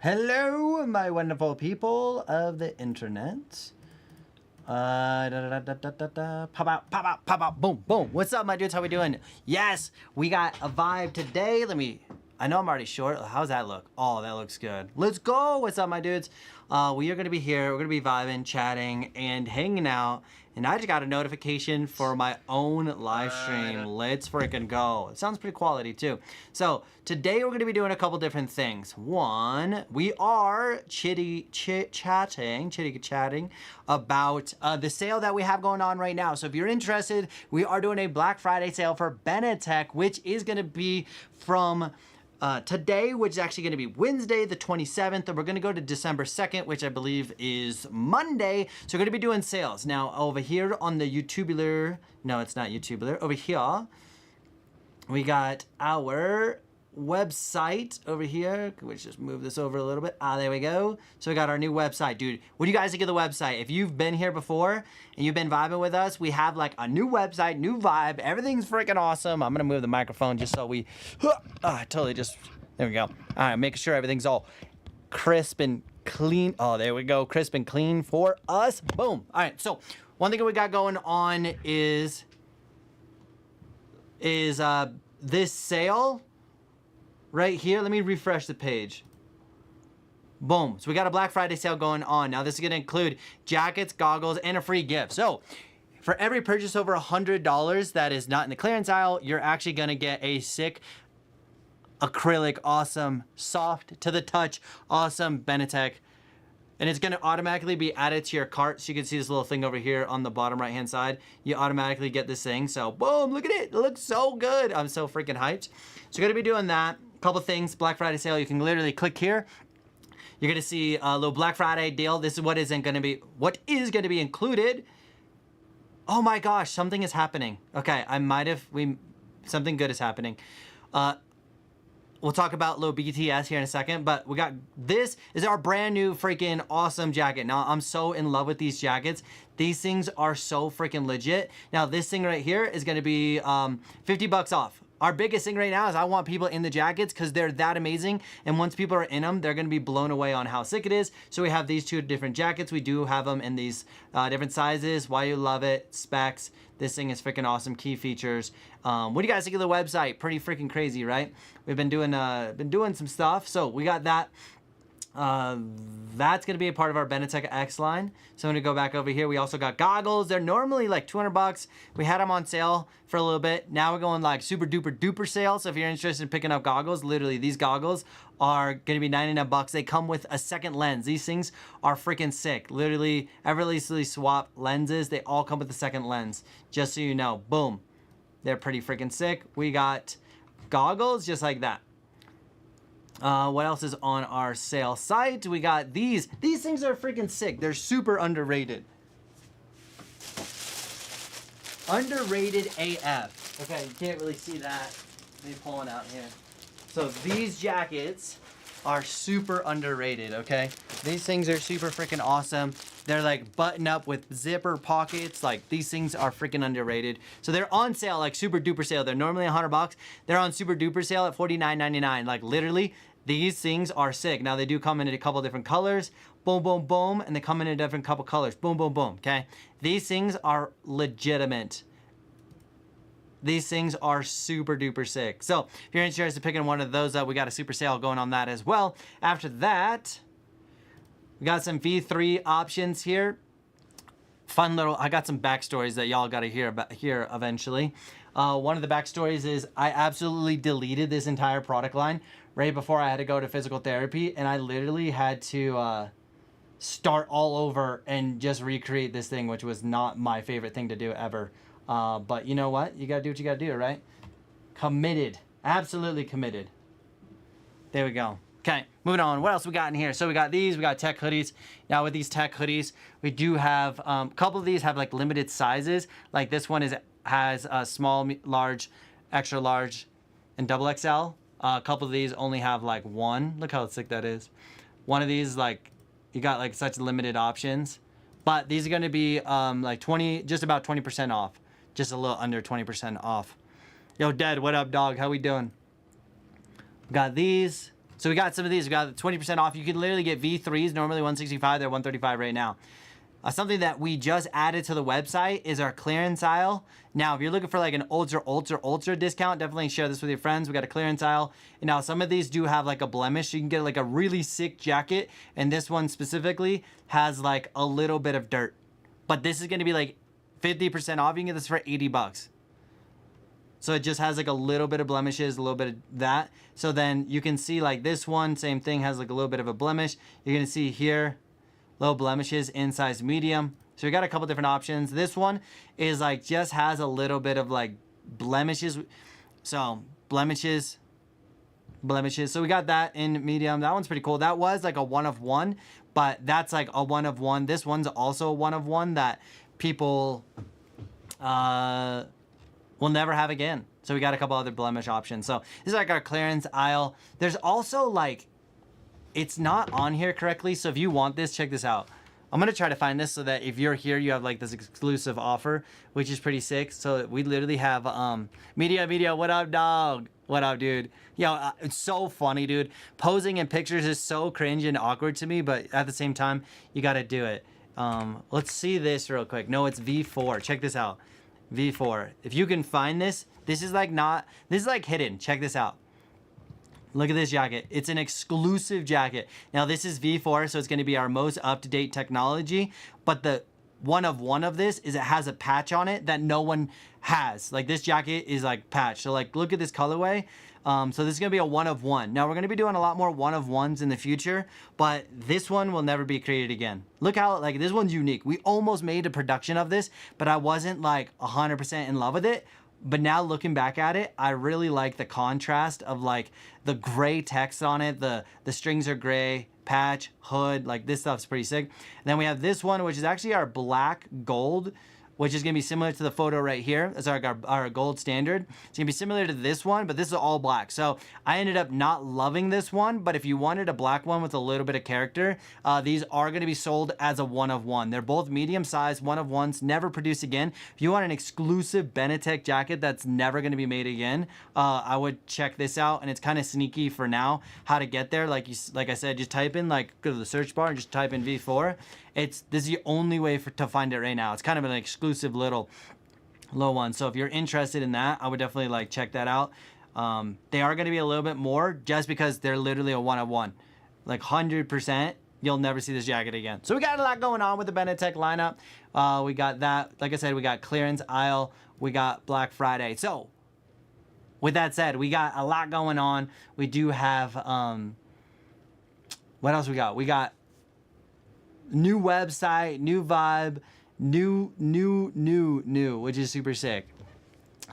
Hello, my wonderful people of the internet. Pop out, pop out, pop out, boom, boom. What's up, my dudes? How we doing? Yes, we got a vibe today. I know I'm already short. How's that look? Oh, that looks good. Let's go. What's up, my dudes? We are going to be here. We're going to be vibing, chatting, and hanging out. And I just got a notification for my own live stream. Let's freaking go. It sounds pretty quality, too. So, today we're going to be doing a couple different things. One, we are chitty-chatting about the sale that we have going on right now. So, if you're interested, we are doing a Black Friday sale for Benetek, which is going to be from today, which is actually going to be Wednesday the 27th, and we're going to go to December 2nd, which I believe is Monday. So we're going to be doing sales. Now, over here on the YouTubular, no, it's not YouTubular, over here, we got our website over here. Can we just move this over a little bit? There we go. So we got our new website. Dude, what do you guys think of the website? If you've been here before and you've been vibing with us, we have like a new website, new vibe. Everything's freaking awesome. I'm gonna move the microphone just so we totally just, there we go. All right, making sure everything's all crisp and clean. Oh, there we go. Crisp and clean for us. Boom. All right, so one thing we got going on is this sale right here. Let me refresh the page. Boom. So we got a Black Friday sale going on. Now this is going to include jackets, goggles, and a free gift. So for every purchase over $100 that is not in the clearance aisle, you're actually going to get a sick acrylic, awesome, soft to the touch, awesome Benetek. And it's going to automatically be added to your cart. So you can see this little thing over here on the bottom right hand side. You automatically get this thing. So boom, look at it. It looks so good. I'm so freaking hyped. So you're going to be doing that. Couple things, Black Friday sale. You can literally click here. You're going to see a little Black Friday deal. This is what is going to be included. Oh my gosh, something is happening. Okay, something good is happening. We'll talk about little BTS here in a second, but this is our brand new freaking awesome jacket. Now, I'm so in love with these jackets. These things are so freaking legit. Now, this thing right here is gonna be 50 bucks off. Our biggest thing right now is I want people in the jackets because they're that amazing. And once people are in them, they're gonna be blown away on how sick it is. So we have these two different jackets. We do have them in these different sizes. Why you love it, specs. This thing is freaking awesome. Key features. What do you guys think of the website? Pretty freaking crazy, right? We've been doing some stuff. So we got that. That's gonna be a part of our Benetek X line. So I'm gonna go back over here. We also got goggles. They're normally like 200 bucks. We had them on sale for a little bit. Now we're going like super duper duper sale. So if you're interested in picking up goggles, literally these goggles are gonna be 99 bucks. They come with a second lens. These things are freaking sick. Literally effortlessly swap lenses. They all come with a second lens. Just so you know, boom. They're pretty freaking sick. We got goggles just like that. What else is on our sale site? We got these. These things are freaking sick. They're super underrated. Underrated AF. Okay, you can't really see that. Let me pull it out here. So these jackets are super underrated, okay? These things are super freaking awesome. They're like button up with zipper pockets. Like these things are freaking underrated. So they're on sale, like super duper sale. They're normally 100 bucks. They're on super duper sale at $49.99. Like literally, these things are sick. Now they do come in a couple different colors. Boom, boom, boom. And they come in a different couple colors. Boom, boom, boom. Okay. These things are legitimate. These things are super duper sick. So if you're interested in picking one of those up, we got a super sale going on that as well. After that, we got some V3 options here. Fun little, I got some backstories that y'all got to hear about here eventually. One of the backstories is I absolutely deleted this entire product line right before I had to go to physical therapy, and I literally had to start all over and just recreate this thing, which was not my favorite thing to do ever. But you know what? You gotta do what you gotta do, right? Committed. Absolutely committed. There we go. Okay, moving on. What else we got in here? So we got these. We got tech hoodies. Now with these tech hoodies, we do have a couple of these have like limited sizes. Like this one has a small, large, extra large, and double XL. A couple of these only have like one. Look how sick that is. One of these, like, you got like such limited options. But these are going to be like just about 20% off. Just a little under 20% off. Yo, Dad, what up, dog? How we doing? Got these. So we got some of these. We got 20% off. You can literally get V3s, normally 165, they're 135 right now. Something that we just added to the website is our clearance aisle. Now, if you're looking for like an ultra discount, definitely share this with your friends. We got a clearance aisle. And now some of these do have like a blemish. You can get like a really sick jacket. And this one specifically has like a little bit of dirt. But this is going to be like 50% off. You can get this for 80 bucks. So it just has like a little bit of blemishes, a little bit of that. So then you can see like this one, same thing, has like a little bit of a blemish. You're going to see here, little blemishes in size medium. So we got a couple different options. This one is like just has a little bit of like blemishes. So blemishes. So we got that in medium. That one's pretty cool. That was like a 1 of 1, but that's like a 1 of 1. This one's also a 1 of 1 that people will never have again. So we got a couple other blemish options. So this is like our clearance aisle. There's also like, it's not on here correctly. So if you want this, check this out. I'm going to try to find this so that if you're here, you have like this exclusive offer, which is pretty sick. So we literally have, Media, what up, dog? What up, dude? Yo, it's so funny, dude. Posing in pictures is so cringe and awkward to me, but at the same time, you got to do it. Let's see this real quick. No, it's V4. Check this out. V4. If you can find this, this is like hidden. Check this out. Look at this jacket. It's an exclusive jacket. Now this is V4, so it's going to be our most up-to-date technology. But the 1 of 1 of this is it has a patch on it that no one has. Like this jacket is like patched. So like look at this colorway. So this is going to be a 1 of 1. Now we're going to be doing a lot more 1 of 1s in the future, but this one will never be created again. Look how like this one's unique. We almost made a production of this, but I wasn't like 100% in love with it. But now looking back at it, I really like the contrast of like the gray text on it. The strings are gray, patch, hood, like this stuff's pretty sick. And then we have this one, which is actually our black gold, which is going to be similar to the photo right here. That's our gold standard. It's going to be similar to this one, but this is all black. So I ended up not loving this one, but if you wanted a black one with a little bit of character, these are going to be sold as a 1 of 1. They're both medium size, 1 of 1s, never produced again. If you want an exclusive Benetek jacket that's never going to be made again, I would check this out. And it's kind of sneaky for now how to get there. Like I said, just type in, like go to the search bar and just type in V4. This is the only way to find it right now. It's kind of an exclusive little one. So if you're interested in that, I would definitely like check that out. They are going to be a little bit more just because they're literally a 1 of 1. Like 100%, you'll never see this jacket again. So we got a lot going on with the Benetek lineup. We got that. Like I said, we got clearance aisle. We got Black Friday. So with that said, we got a lot going on. We do have, what else we got? We got new website, new vibe, new, which is super sick.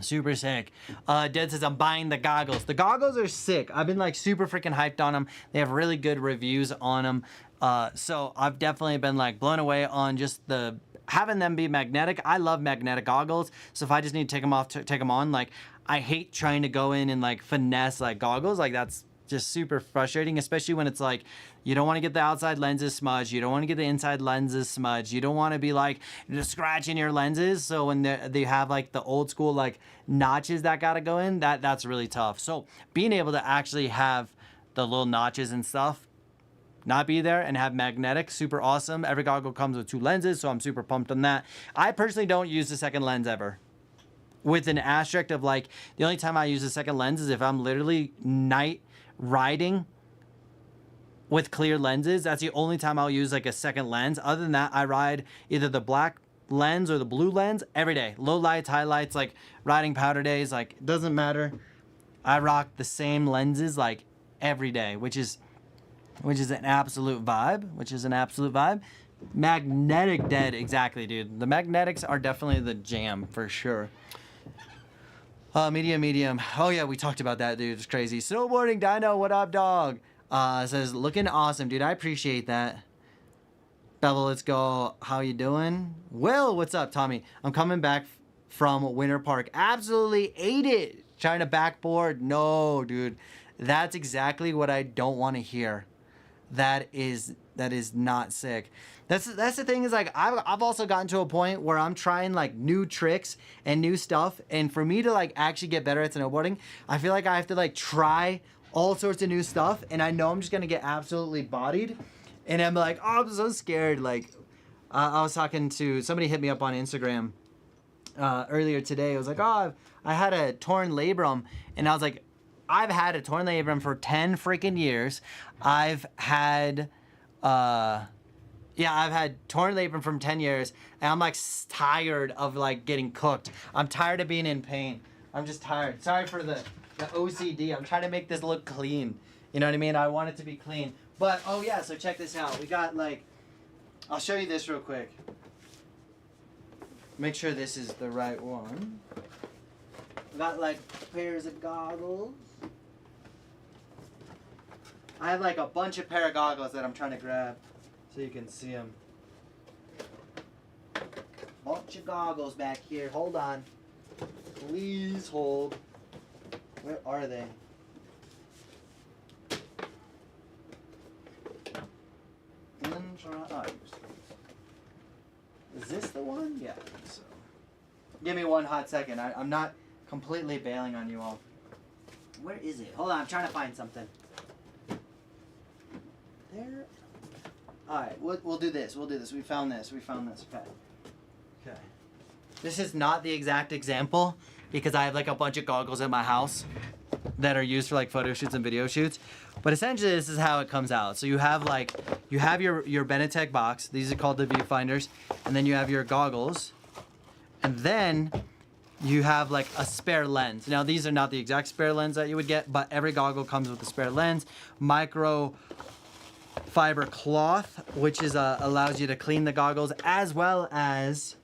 Super sick. Dead says, I'm buying the goggles. The goggles are sick. I've been like super freaking hyped on them. They have really good reviews on them. So I've definitely been like blown away on just having them be magnetic. I love magnetic goggles. So if I just need to take them off, take them on, like I hate trying to go in and like finesse like goggles. Like that's just super frustrating, especially when it's like you don't want to get the outside lenses smudged, you don't want to get the inside lenses smudged, you don't want to be like just scratching your lenses. So when they have like the old school like notches that gotta go in, that's really tough. So being able to actually have the little notches and stuff not be there and have magnetic, super awesome. Every goggle comes with 2 lenses, so I'm super pumped on that. I personally don't use the second lens ever, with an asterisk of like the only time I use the second lens is if I'm literally night riding with clear lenses. That's the only time I'll use like a second lens. Other than that, I ride either the black lens or the blue lens every day. Low lights, highlights, like riding powder days, like it doesn't matter. I rock the same lenses like every day, which is an absolute vibe. Magnetic dead, exactly, dude. The magnetics are definitely the jam for sure. Medium. Oh yeah, we talked about that, dude. It's crazy. Snowboarding Dino, what up, dog? Says looking awesome, dude. I appreciate that. Bevel, let's go. How you doing? Will, what's up, Tommy? I'm coming back from Winter Park. Absolutely ate it. Trying to backboard. No, dude. That's exactly what I don't want to hear. That is not sick. That's the thing is like I've also gotten to a point where I'm trying like new tricks and new stuff, and for me to like actually get better at snowboarding, I feel like I have to like try all sorts of new stuff, and I know I'm just gonna get absolutely bodied. And I'm like, oh, I'm so scared. Like, I was talking to somebody, hit me up on Instagram earlier today. I was like, oh, I had a torn labrum, and I was like, I've had a torn labrum for 10 freaking years. I've had torn labrum from 10 years, and I'm like tired of like getting cooked. I'm tired of being in pain. I'm just tired. Sorry for the OCD. I'm trying to make this look clean. You know what I mean? I want it to be clean. But, oh yeah, so check this out. We got like, I'll show you this real quick. Make sure this is the right one. We got like pairs of goggles. I have like a bunch of pair of goggles that I'm trying to grab so you can see them. Bunch of goggles back here. Hold on. Please hold. Where are they? Is this the one? Yeah, I think so. Give me one hot second. I'm not completely bailing on you all. Where is it? Hold on, I'm trying to find something. There. Alright, we'll do this. We'll do this. We found this. Okay. Okay. This is not the exact example because I have like a bunch of goggles at my house that are used for like photo shoots and video shoots. But essentially this is how it comes out. So you have your Benetek box. These are called the viewfinders. And then you have your goggles. And then you have like a spare lens. Now these are not the exact spare lens that you would get, but every goggle comes with a spare lens. Micro fiber cloth, which is allows you to clean the goggles, as well as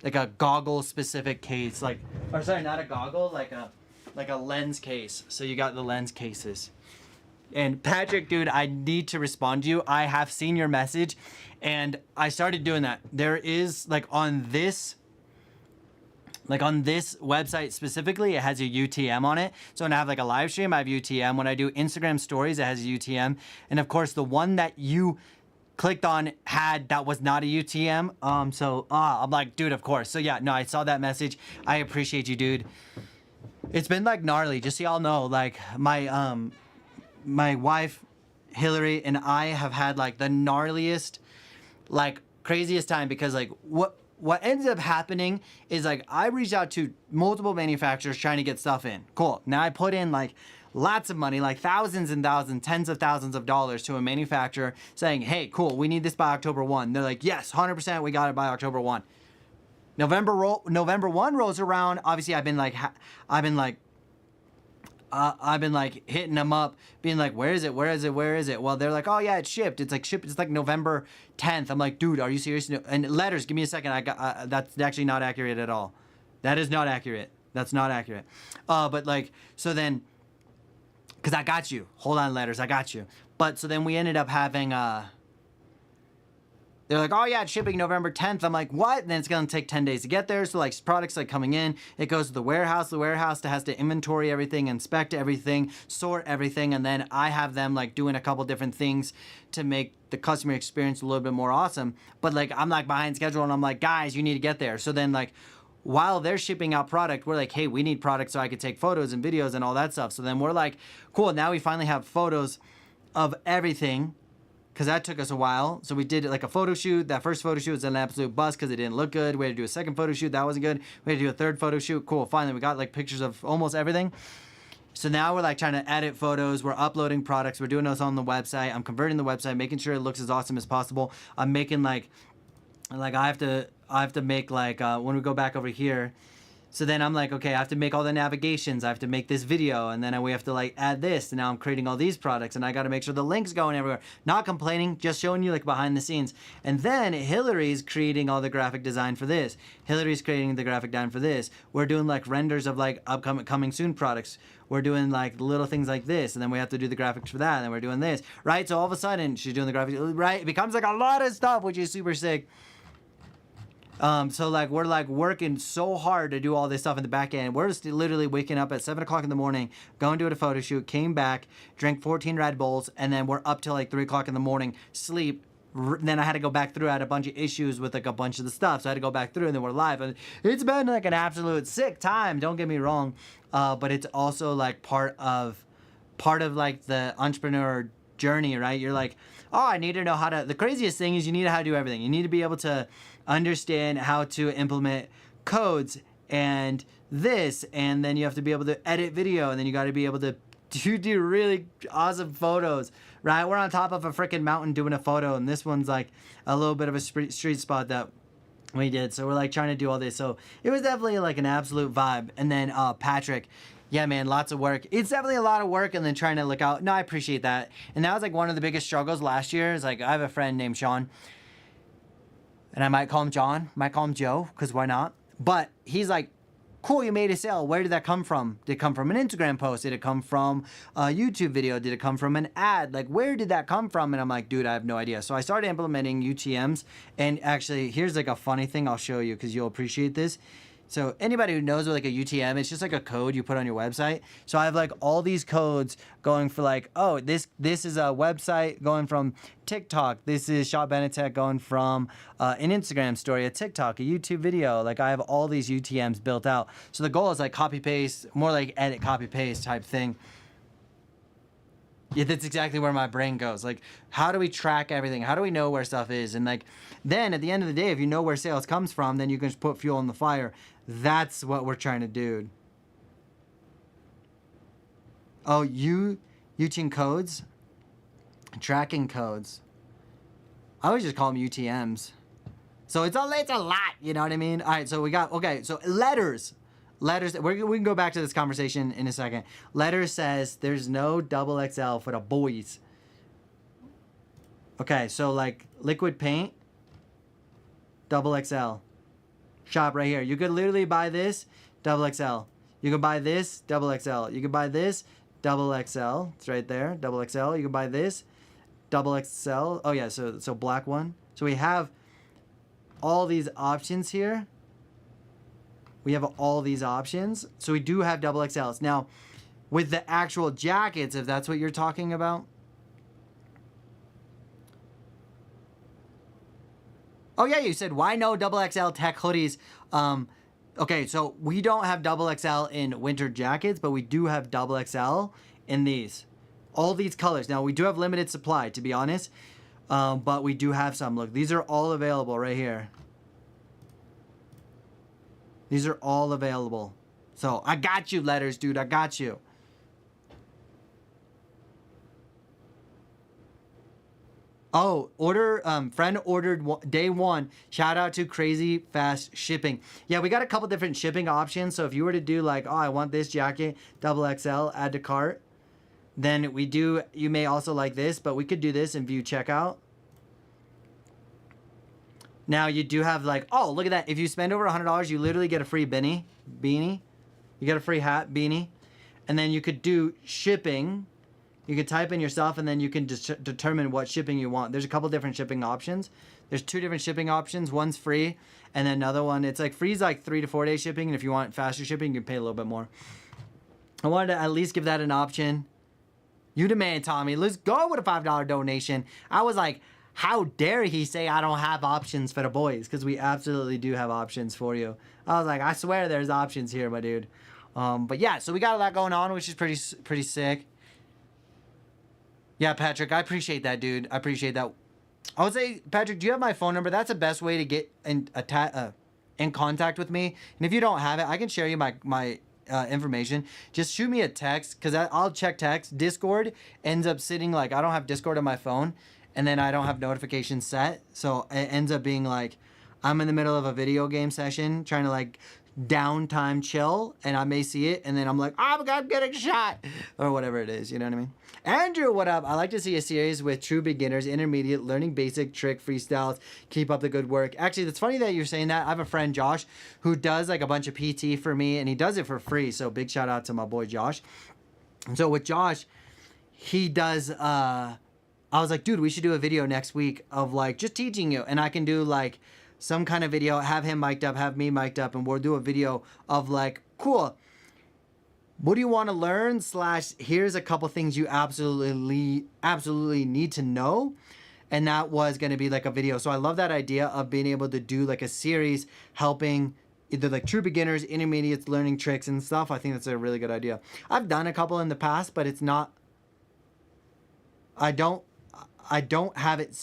like a goggle specific case, like, or sorry, not a goggle, like a lens case. So you got the lens cases. And Patrick, dude, I need to respond to you. I have seen your message and I started doing that. There is like on this website specifically, it has a UTM on it. So when I have like a live stream, I have UTM. When I do Instagram stories, it has a UTM. And of course, the one that you clicked on that was not a UTM. I'm like, dude, of course. So yeah, no, I saw that message. I appreciate you, dude. It's been like gnarly, just so y'all know, like my wife, Hillary, and I have had like the gnarliest, like craziest time because like what ends up happening is like I reached out to multiple manufacturers trying to get stuff in. Cool. Now I put in like lots of money, like thousands and thousands, tens of thousands of dollars to a manufacturer saying, hey, cool, we need this by October 1. They're like, yes, 100%, we got it by October 1. November 1 rolls around. Obviously, I've been like hitting them up, being like, where is it? Well, they're like, oh yeah, it's shipped. It's like November 10th. I'm like, dude, are you serious? And letters, give me a second. That's actually not accurate at all. That is not accurate. That's not accurate. But like, so then, cause I got you. Hold on, letters, I got you. But so then we ended up having, they're like, oh yeah, it's shipping November 10th. I'm like, what? And then it's gonna take 10 days to get there. So like products like coming in, it goes to the warehouse. The warehouse has to inventory everything, inspect everything, sort everything. And then I have them like doing a couple different things to make the customer experience a little bit more awesome. But like, I'm like behind schedule and I'm like, guys, you need to get there. So then like, while they're shipping out product, we're like, hey, we need product so I could take photos and videos and all that stuff. So then we're like, cool, now we finally have photos of everything, because that took us a while. So we did like a photo shoot. That first photo shoot was an absolute bust because it didn't look good. We had to do a second photo shoot. That wasn't good. We had to do a third photo shoot. Cool, finally we got like pictures of almost everything. So now we're like trying to edit photos. We're uploading products. We're doing those on the website. I'm converting the website, making sure it looks as awesome as possible. I'm making like I have to make like when we go back over here. So then I'm like, okay, I have to make all the navigations. I have to make this video, and then we have to like add this. And now I'm creating all these products, and I got to make sure the links going everywhere. Not complaining, just showing you like behind the scenes. And then Hillary's creating all the graphic design for this. Hillary's creating the graphic design for this. We're doing like renders of like coming soon products. We're doing like little things like this, and then we have to do the graphics for that, and then we're doing this, right? So all of a sudden, she's doing the graphics, right? It becomes like a lot of stuff, which is super sick. So like we're like working so hard to do all this stuff in the back end. We're just literally waking up at 7 o'clock in the morning, going to a photo shoot, came back, drank 14 Red Bulls, and then we're up till like 3 o'clock in the morning, sleep, then I had to go back through. I had a bunch of issues with like a bunch of the stuff, so I had to go back through, and then we're live. And it's been like an absolute sick time. Don't get me wrong, but it's also like part of like the entrepreneur journey, right? You're like, oh, I need to know how to. The craziest thing is you need to know how to do everything. You need to be able to understand how to implement codes and this, and then you have to be able to edit video, and then you got to be able to do really awesome photos, right? We're on top of a freaking mountain doing a photo, and this one's like a little bit of a street spot that we did. So we're like trying to do all this. So it was definitely like an absolute vibe. And then Patrick, yeah, man, lots of work. It's definitely a lot of work, and then trying to look out. No, I appreciate that. And that was like one of the biggest struggles last year. Is like I have a friend named Sean, and I might call him John, might call him Joe, because why not? But he's like, cool, you made a sale. Where did that come from? Did it come from an Instagram post? Did it come from a YouTube video? Did it come from an ad? Like, where did that come from? And I'm like, dude, I have no idea. So I started implementing UTMs. And actually, here's like a funny thing I'll show you because you'll appreciate this. So anybody who knows what like a UTM, it's just like a code you put on your website. So I have like all these codes going for like, oh, this is a website going from TikTok. This is Shop Benetek going from an Instagram story, a TikTok, a YouTube video. Like I have all these UTMs built out. So the goal is like copy paste, more like edit, copy paste type thing. Yeah, that's exactly where my brain goes. Like, how do we track everything? How do we know where stuff is? And like, then at the end of the day, if you know where sales comes from, then you can just put fuel on the fire. That's what we're trying to do. Oh, UTM codes? Tracking codes. I always just call them UTMs. So it's a lot, you know what I mean? All right, so we got, okay, so letters. Letters, we can go back to this conversation in a second. Letters says there's no XXL for the boys. Okay, so like liquid paint, XXL. Shop right here. You could literally buy this, XXL. You can buy this, XXL. You can buy this, XXL. It's right there, XXL. You can buy this, XXL. Oh yeah, so black one. So we have all these options here. We have all these options. So we do have XXLs. Now, with the actual jackets, if that's what you're talking about. Oh yeah, you said, why no XXL tech hoodies? Okay, so we don't have XXL in winter jackets, but we do have XXL in these. All these colors. Now, we do have limited supply, to be honest. But we do have some. Look, these are all available right here. These are all available. So I got you, letters, dude. I got you. Oh, friend ordered day one. Shout out to Crazy Fast Shipping. Yeah, we got a couple different shipping options. So if you were to do like, oh, I want this jacket, XXL, add to cart. Then you may also like this, but we could do this and view checkout. Now you do have like, oh, look at that. If you spend over $100, you literally get a free beanie. You get a free hat, beanie. And then you could do shipping. You could type in yourself, and then you can determine what shipping you want. There's a couple different shipping options. There's 2 different shipping options. One's free, and then another one, it's like free is like 3 to 4 day shipping. And if you want faster shipping, you can pay a little bit more. I wanted to at least give that an option. You demand, Tommy. Let's go with a $5 donation. I was like, how dare he say I don't have options for the boys? Because we absolutely do have options for you. I was like, I swear there's options here, my dude. But yeah, so we got a lot going on, which is pretty sick. Yeah, Patrick, I appreciate that, dude. I appreciate that. I would say, Patrick, do you have my phone number? That's the best way to get in contact with me. And if you don't have it, I can share you my information. Just shoot me a text, because I'll check text. Discord ends up sitting like, I don't have Discord on my phone, and then I don't have notifications set. So it ends up being like, I'm in the middle of a video game session trying to like downtime chill, and I may see it, and then I'm like, oh my God, I'm getting shot, or whatever it is, you know what I mean? Andrew, what up? I like to see a series with true beginners, intermediate, learning basic trick freestyles. Keep up the good work. Actually, it's funny that you're saying that. I have a friend, Josh, who does like a bunch of PT for me, and he does it for free. So big shout out to my boy, Josh. And so with Josh, he does, I was like, dude, we should do a video next week of like just teaching you, and I can do like some kind of video, have him mic'd up, have me mic'd up, and we'll do a video of like, cool, what do you want to learn / here's a couple things you absolutely need to know. and that was going to be like a video. So I love that idea of being able to do like a series helping either like true beginners, intermediates, learning tricks and stuff. I think that's a really good idea. I've done a couple in the past, but it's not, I don't have it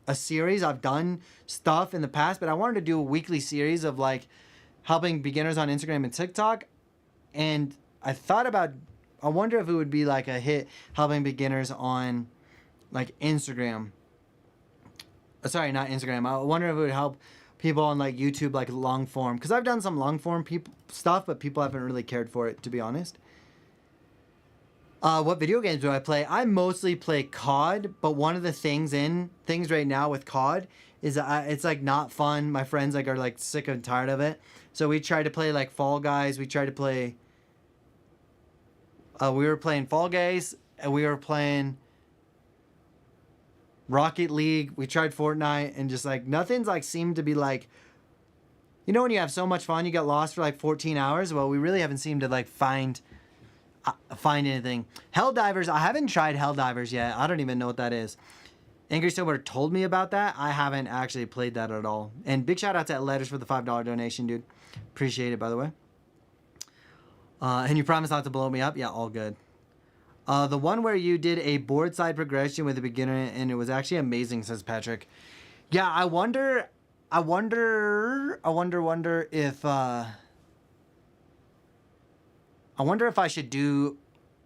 a series. I've done stuff in the past, but I wanted to do a weekly series of like helping beginners on Instagram and TikTok. And I thought about, I wonder if it would be like a hit helping beginners on like Instagram. Sorry, not Instagram. I wonder if it would help people on like YouTube, like long form. Because I've done some long form stuff, but people haven't really cared for it, to be honest. What video games do I play? I mostly play COD, but one of the things right now with COD is it's like not fun. My friends like are like sick and tired of it. So we tried to play like Fall Guys. We tried to play. We were playing Fall Guys, and we were playing Rocket League. We tried Fortnite, and just like nothing's like seemed to be like. You know when you have so much fun, you get lost for like 14 hours. Well, we really haven't seemed to like find anything. Helldivers, I haven't tried Helldivers yet. I don't even know what that is. Angry Snowboarder told me about that. I haven't actually played that at all. And big shout out to Letters for the $5 donation, dude. Appreciate it, by the way. And you promised not to blow me up? Yeah, all good. The one where you did a board side progression with a beginner and it was actually amazing, says Patrick. Yeah, I wonder if I should do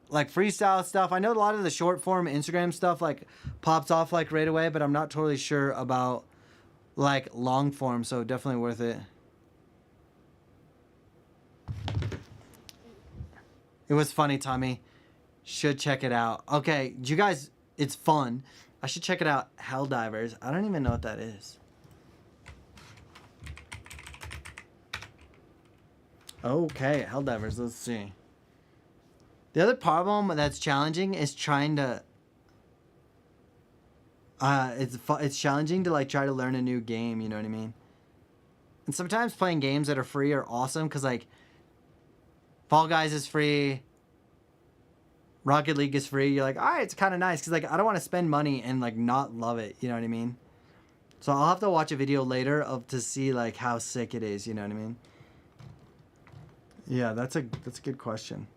like freestyle stuff. I know a lot of the short form Instagram stuff like pops off like right away, but I'm not totally sure about like long form, so definitely worth it. It was funny, Tommy. Should check it out. Okay, you guys, it's fun. I should check it out. Helldivers. I don't even know what that is. Okay, Helldivers. Let's see. The other problem that's challenging is trying to. It's challenging to like try to learn a new game. You know what I mean? And sometimes playing games that are free are awesome because like Fall Guys is free. Rocket League is free. You're like, all right, it's kind of nice because like I don't want to spend money and like not love it. You know what I mean? So I'll have to watch a video later to see like how sick it is. You know what I mean? Yeah, that's a good question.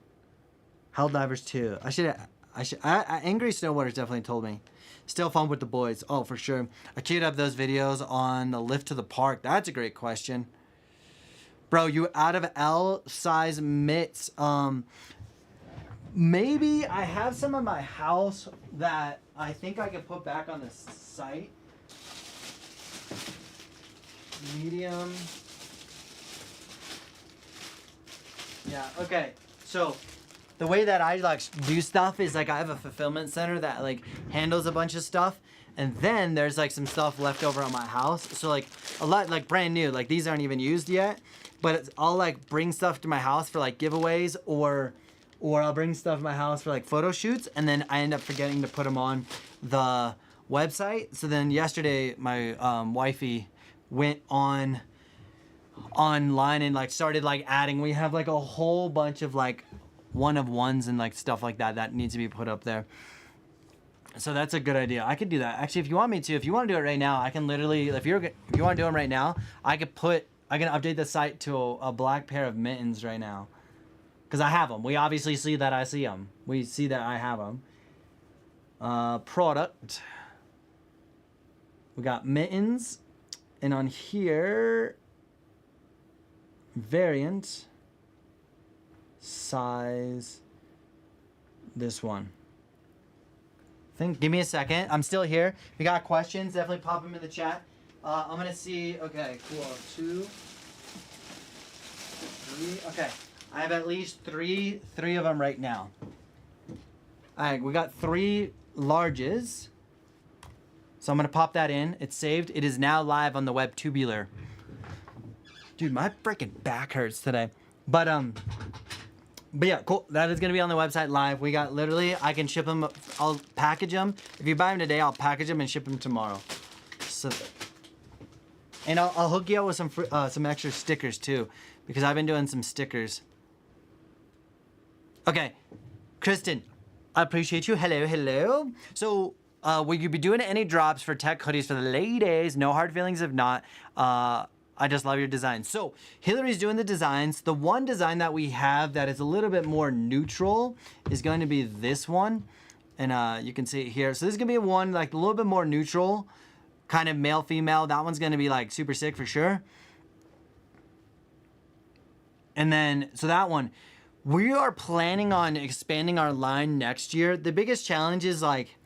Helldivers 2. Angry Snowboarders definitely told me. Still fun with the boys. Oh, for sure. I queued up those videos on the lift to the park. That's a great question. Bro, you out of L size mitts? Maybe I have some in my house that I think I could put back on the site. Medium. Yeah, okay. So the way that I like do stuff is like I have a fulfillment center that like handles a bunch of stuff, and then there's like some stuff left over at my house. So like a lot like brand new, like these aren't even used yet, but I'll like bring stuff to my house for like giveaways or I'll bring stuff to my house for like photo shoots, and then I end up forgetting to put them on the website. So then yesterday my wifey went online and like started like adding. We have like a whole bunch of like one of ones and like stuff like that needs to be put up there. So that's a good idea. I could do that. Actually, if you want me to, if you want to do it right now, I can literally, if you want to do them right now, I can update the site to a black pair of mittens right now. Because I have them. We obviously see that I see them. We see that I have them. Product. We got mittens. And on here, variant, size, this one. Give me a second. I'm still here. If you got questions, definitely pop them in the chat. I'm going to see. Okay, cool. 2, 3. Okay. I have at least three of them right now. All right, we got 3 larges. So I'm going to pop that in. It's saved. It is now live on the web tubular. Dude, my freaking back hurts today. But yeah, cool. That is going to be on the website live. We got literally, I can ship them. I'll package them. If you buy them today, I'll package them and ship them tomorrow. So, and I'll hook you up with some extra stickers too, because I've been doing some stickers. Okay, Kristen, I appreciate you. Hello, hello. So will you be doing any drops for tech hoodies for the ladies? No hard feelings if not. I just love your design. So Hillary's doing the designs. The one design that we have that is a little bit more neutral is going to be this one. And you can see it here. So this is gonna be one like a little bit more neutral, kind of male, female. That one's gonna be like super sick for sure. And then, so that one, we are planning on expanding our line next year. The biggest challenge is like,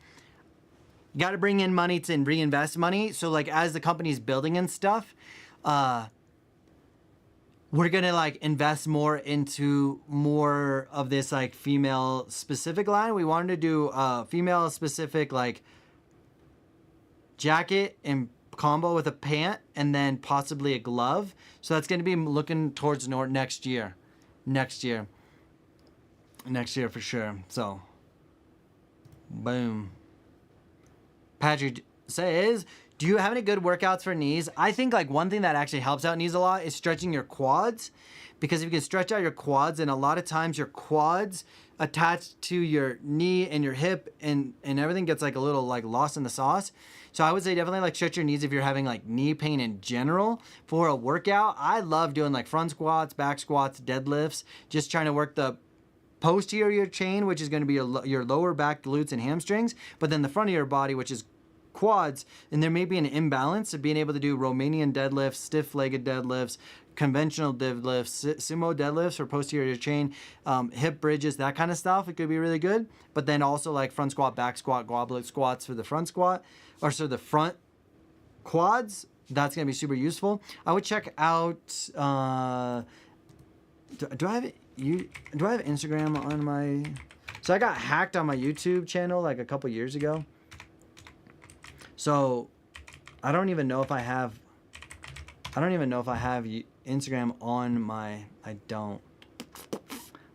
you gotta bring in money to reinvest money. So like as the company's building and stuff, we're gonna like invest more into more of this like female specific line. We wanted to do a female specific like jacket and combo with a pant and then possibly a glove. So that's gonna be looking towards next year for sure. So boom. Patrick says, do you have any good workouts for knees? I think like one thing that actually helps out knees a lot is stretching your quads, because if you can stretch out your quads, and a lot of times your quads attached to your knee and your hip and everything gets like a little like lost in the sauce. So I would say definitely like stretch your knees if you're having like knee pain in general for a workout. I love doing like front squats, back squats, deadlifts, just trying to work the posterior chain, which is going to be your lower back, glutes, and hamstrings, but then the front of your body, which is quads, and there may be an imbalance of being able to do Romanian deadlifts, stiff-legged deadlifts, conventional deadlifts, sumo deadlifts for posterior chain, hip bridges, that kind of stuff. It could be really good. But then also like front squat, back squat, goblet squats for the front squat, or so the front quads. That's gonna be super useful. I would check out. Do I have Instagram on my? So I got hacked on my YouTube channel like a couple years ago. So I don't even know if I have Instagram on my, I don't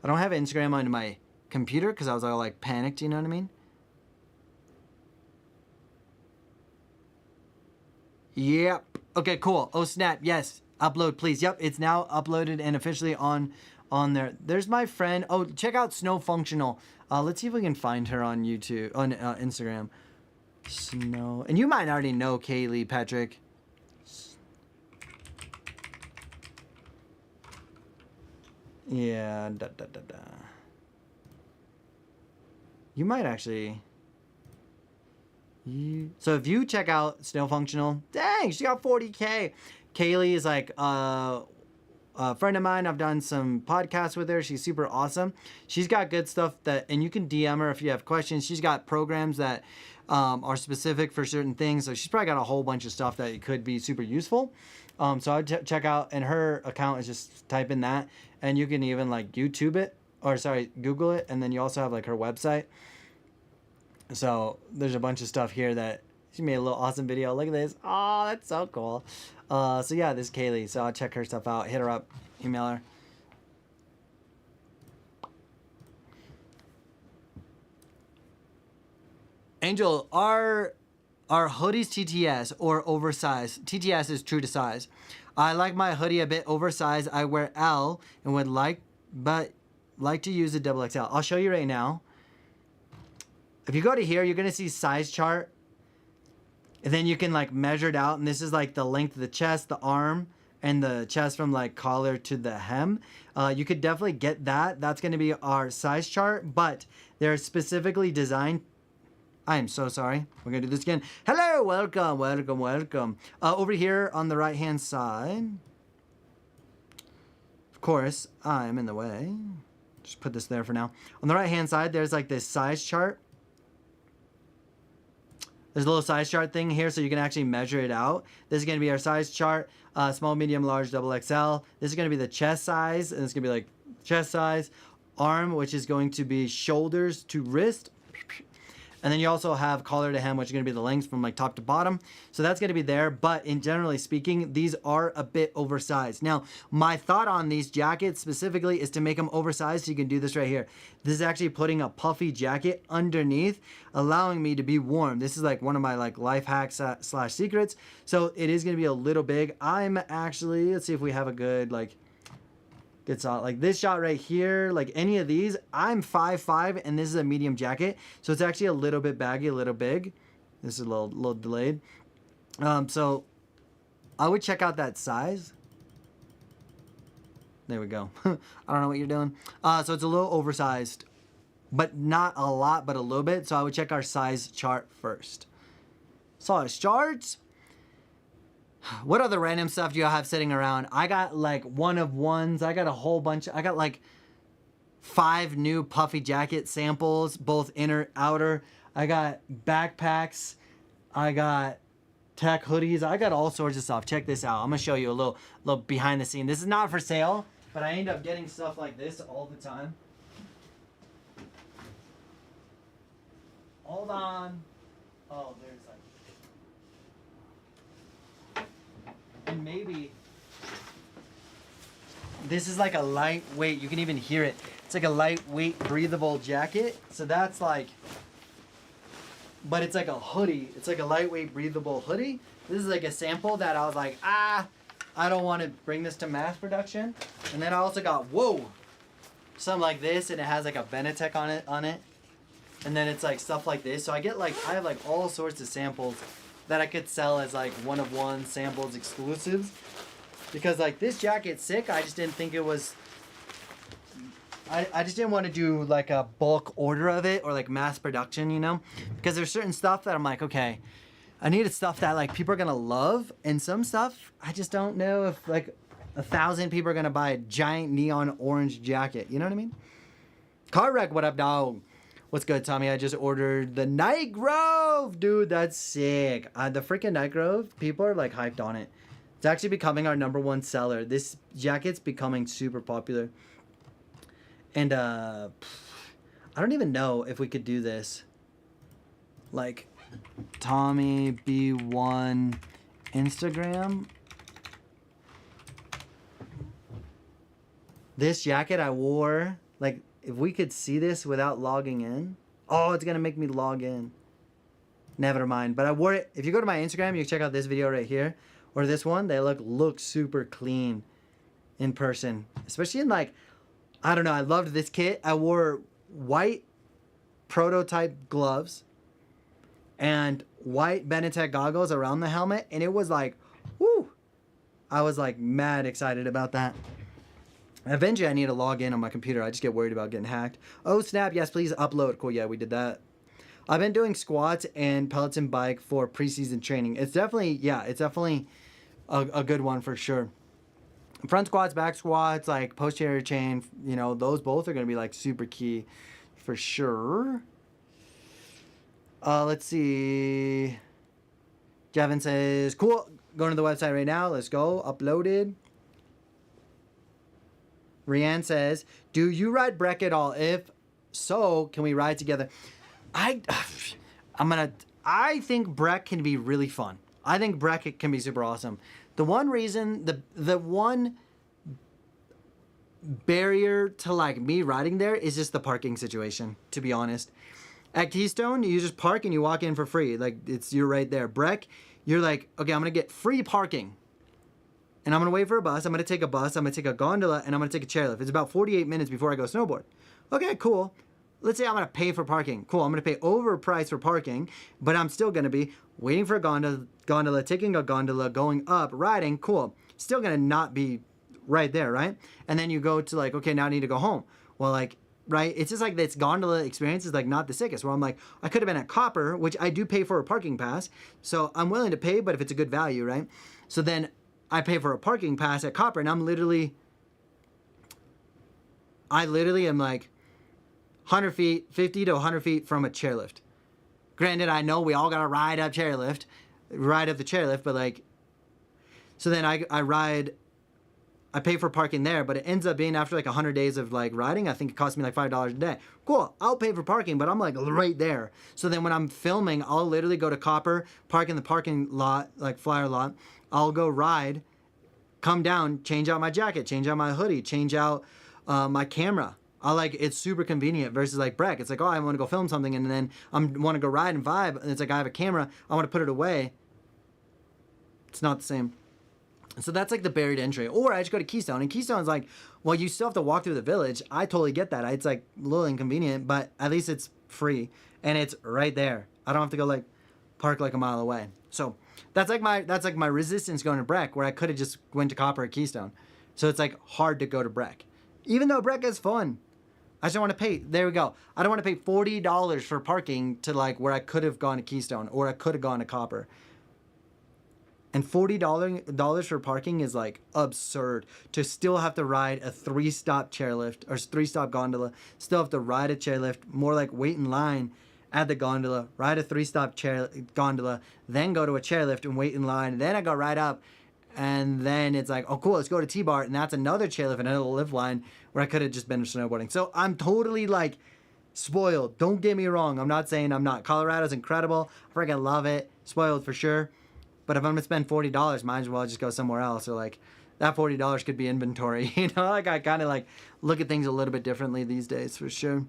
have Instagram on my computer because I was all like panicked, you know what I mean? Yep. Okay, cool. Oh snap. Yes. Upload please. Yep. It's now uploaded and officially on there. There's my friend. Oh, check out Snow Functional. Let's see if we can find her on YouTube, on Instagram. Snow, and you might already know Kaylee, Patrick. Yeah, You might actually. So if you check out Snow Functional, dang, she got 40K. Kaylee is like a friend of mine. I've done some podcasts with her. She's super awesome. She's got good stuff and you can DM her if you have questions. She's got programs that are specific for certain things. So she's probably got a whole bunch of stuff that could be super useful. So I'd check out, and her account is just type in that, and you can even like YouTube it, or sorry, Google it. And then you also have like her website. So there's a bunch of stuff here that she made a little awesome video. Look at this. Oh, that's so cool. So yeah, this is Kaylee. So I'll check her stuff out. Hit her up, email her. Angel, are hoodies TTS or oversized? TTS is true to size. I like my hoodie a bit oversized. I wear L and would like to use a double XL. I'll show you right now. If you go to here, you're gonna see size chart, and then you can like measure it out. And this is like the length of the chest, the arm, and the chest from like collar to the hem. You could definitely get that. That's gonna be our size chart, but they're specifically designed. I am so sorry. We're gonna do this again. Hello, welcome. Over here on the right-hand side, of course, I'm in the way. Just put this there for now. On the right-hand side, there's like this size chart. There's a little size chart thing here, so you can actually measure it out. This is gonna be our size chart. Small, medium, large, double XL. This is gonna be the chest size, and it's gonna be like chest size. Arm, which is going to be shoulders to wrist. And then you also have collar to hem, which is going to be the length from like top to bottom. So that's going to be there. But in generally speaking, these are a bit oversized. Now, my thought on these jackets specifically is to make them oversized. So you can do this right here. This is actually putting a puffy jacket underneath, allowing me to be warm. This is like one of my like life hacks / secrets. So it is going to be a little big. I'm actually, let's see if we have a good like, it's like this shot right here, like any of these. I'm 5'5", and this is a medium jacket, so it's actually a little bit baggy, a little big. This is a little delayed. So I would check out that size. There we go. I don't know what you're doing. So it's a little oversized, but not a lot, but a little bit. So I would check our size chart first. Size charts. What other random stuff do you have sitting around? I got like one of ones. I got a whole bunch. I got like 5 new puffy jacket samples, both inner, outer. I got backpacks. I got tech hoodies. I got all sorts of stuff. Check this out. I'm gonna show you a little behind the scene. This is not for sale, but I end up getting stuff like this all the time. Hold on. Oh, there's like, and maybe this is like a lightweight. You can even hear it. It's like a lightweight, breathable jacket. So that's like, but it's like a hoodie. It's like a lightweight, breathable hoodie. This is like a sample that I was like, I don't want to bring this to mass production. And then I also got, something like this, and it has like a Benetek on it. And then it's like stuff like this. So I have like all sorts of samples that I could sell as like one of one samples, exclusives. Because like this jacket's sick. I just didn't think it was, I just didn't want to do like a bulk order of it or like mass production, you know? Because there's certain stuff that I'm like, okay, I needed stuff that like people are gonna love, and some stuff I just don't know if like 1,000 people are gonna buy a giant neon orange jacket. You know what I mean? Car wreck, what up, dog? What's good, Tommy? I just ordered the Night Grove, dude. That's sick. The freaking Night Grove, people are like hyped on it. It's actually becoming our #1 seller. This jacket's becoming super popular. And I don't even know if we could do this. Like Tommy B1 Instagram. This jacket I wore, like if we could see this without logging in. Oh, it's gonna make me log in. Never mind. But I wore it. If you go to my Instagram, you can check out this video right here. Or this one. They look super clean in person. Especially in like, I don't know, I loved this kit. I wore white prototype gloves and white Benetek goggles around the helmet, and it was like, whoo! I was like mad excited about that. Eventually I need to log in on my computer. I just get worried about getting hacked. Oh snap, yes please upload. Cool, yeah, we did that. I've been doing squats and Peloton bike for preseason training. It's definitely a good one for sure. Front squats, back squats, like posterior chain, you know, those both are going to be like super key for sure. Let's see. Gavin says, cool. Going to the website right now. Let's go. Uploaded. Rianne says, do you ride Breck at all? If so, can we ride together? I think Breck can be really fun. I think Breck can be super awesome. The one reason, the one barrier to like me riding there is just the parking situation, to be honest. At Keystone, you just park and you walk in for free. Like you're right there. Breck, you're like, okay, I'm gonna get free parking. And I'm gonna wait for a bus. I'm gonna take a bus, I'm gonna take a gondola, and I'm gonna take a chairlift. It's about 48 minutes before I go snowboard. Okay, cool. Let's say I'm gonna pay for parking. Cool, I'm gonna pay overpriced for parking, but I'm still gonna be waiting for a gondola, taking a gondola, going up, riding, cool. Still gonna not be right there, right? And then you go to like, okay, now I need to go home. Well, like, right? It's just like this gondola experience is like not the sickest, where I'm like, I could have been at Copper, which I do pay for a parking pass. So I'm willing to pay, but if it's a good value, right? So then I pay for a parking pass at Copper, and I literally am like 100 feet, 50 to 100 feet from a chairlift. Granted, I know we all got to ride up the chairlift, but like, so then I pay for parking there, but it ends up being after like 100 days of like riding, I think it cost me like $5 a day. Cool, I'll pay for parking, but I'm like right there. So then when I'm filming, I'll literally go to Copper, park in the parking lot, like flyer lot. I'll go ride, come down, change out my jacket, change out my hoodie, change out my camera. It's super convenient versus like Breck. It's like, oh, I want to go film something, and then I want to go ride and vibe, and it's like I have a camera, I want to put it away. It's not the same. So that's like the buried entry. Or I just go to Keystone, and Keystone's like, well, you still have to walk through the village. I totally get that. It's like a little inconvenient, but at least it's free, and it's right there. I don't have to go like park like a mile away. So that's like my resistance going to Breck, where I could have just went to Copper or Keystone. So it's like hard to go to Breck, even though Breck is fun. I just don't want to pay. There we go. I don't want to pay $40 for parking to like where I could have gone to Keystone or I could have gone to Copper. And $40 for parking is like absurd. To still have to ride a 3-stop chairlift or 3-stop gondola, still have to ride a chairlift, more like wait in line at the gondola, ride a 3-stop chair gondola, then go to a chairlift and wait in line, and then I go right up, and then it's like, oh cool, let's go to T-Bar, and that's another chairlift, another lift line where I could have just been snowboarding. So I'm totally like spoiled. Don't get me wrong. I'm not saying I'm not. Colorado's incredible. I freaking love it. Spoiled for sure. But if I'm gonna spend $40, might as well just go somewhere else. Or like that $40 could be inventory. You know, like I kind of like look at things a little bit differently these days for sure.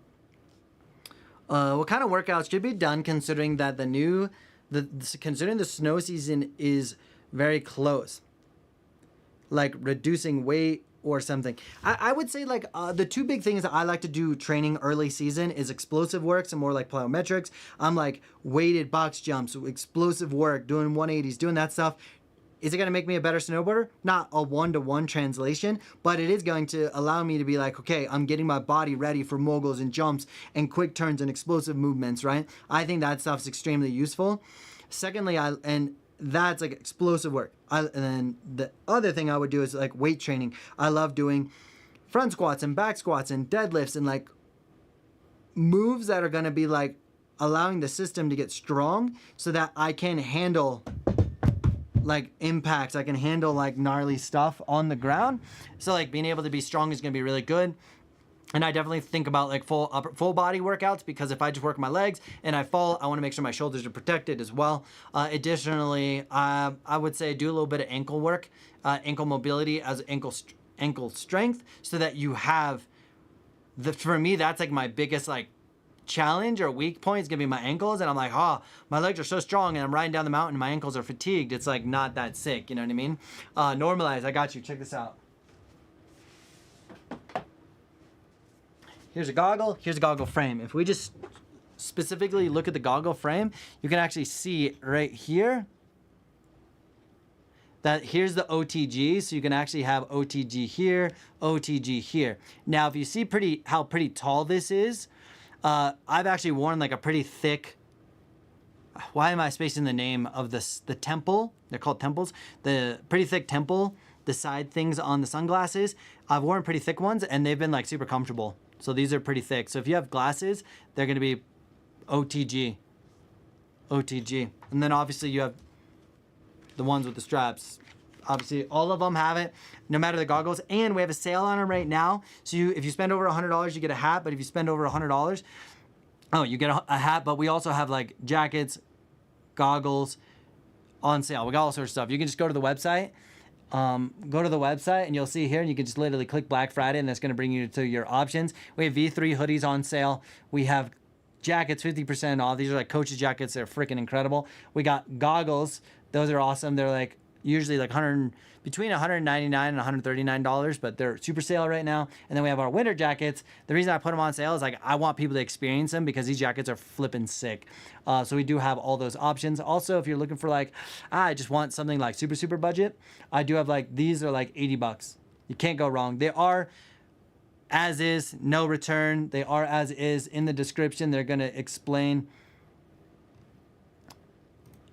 What kind of workouts should be done considering that considering the snow season is very close? Like reducing weight or something. I would say like the two big things that I like to do training early season is explosive works and more like plyometrics. I'm like weighted box jumps, explosive work, doing 180s, doing that stuff. Is it going to make me a better snowboarder? Not a one-to-one translation, but it is going to allow me to be like, okay, I'm getting my body ready for moguls and jumps and quick turns and explosive movements, right? I think that stuff's extremely useful. Secondly, that's like explosive work. And then the other thing I would do is like weight training. I love doing front squats and back squats and deadlifts and like moves that are going to be like allowing the system to get strong so that I can handle like impacts. I can handle like gnarly stuff on the ground. So like being able to be strong is going to be really good. And I definitely think about like full body workouts, because if I just work my legs and I fall, I want to make sure my shoulders are protected as well. Additionally, I would say do a little bit of ankle work, ankle mobility as ankle strength, so that you have for me, that's like my biggest like challenge or weak point is gonna be my ankles. And I'm like, oh, my legs are so strong and I'm riding down the mountain and my ankles are fatigued. It's like not that sick, you know what I mean? Normalize, I got you, check this out. Here's a goggle frame. If we just specifically look at the goggle frame, you can actually see right here that here's the OTG. So you can actually have OTG here, OTG here. Now, if you see how pretty tall this is, I've actually worn like a pretty thick, why am I spacing the name of this? The temple, they're called temples. The pretty thick temple, the side things on the sunglasses. I've worn pretty thick ones and they've been like super comfortable. So these are pretty thick. So if you have glasses, they're going to be OTG. And then obviously you have the ones with the straps. Obviously all of them have it, no matter the goggles. And we have a sale on them right now. So if you spend over $100, you get a hat. But if you spend over $100, you get a hat. But we also have like jackets, goggles on sale. We got all sorts of stuff. You can just go to the website. And you'll see here, and you can just literally click Black Friday, and that's going to bring you to your options. We have V3 hoodies on sale. We have jackets 50% off. These are like Coach's jackets. They're freaking incredible. We got goggles. Those are awesome. They're like usually like between $199 and $139, but they're super sale right now. And then we have our winter jackets. The reason I put them on sale is like I want people to experience them because these jackets are flipping sick. So we do have all those options. Also, if you're looking for like, I just want something like super budget, I do have like, these are like $80. You can't go wrong. They are as is, no return. They are as is. In the description, they're going to explain.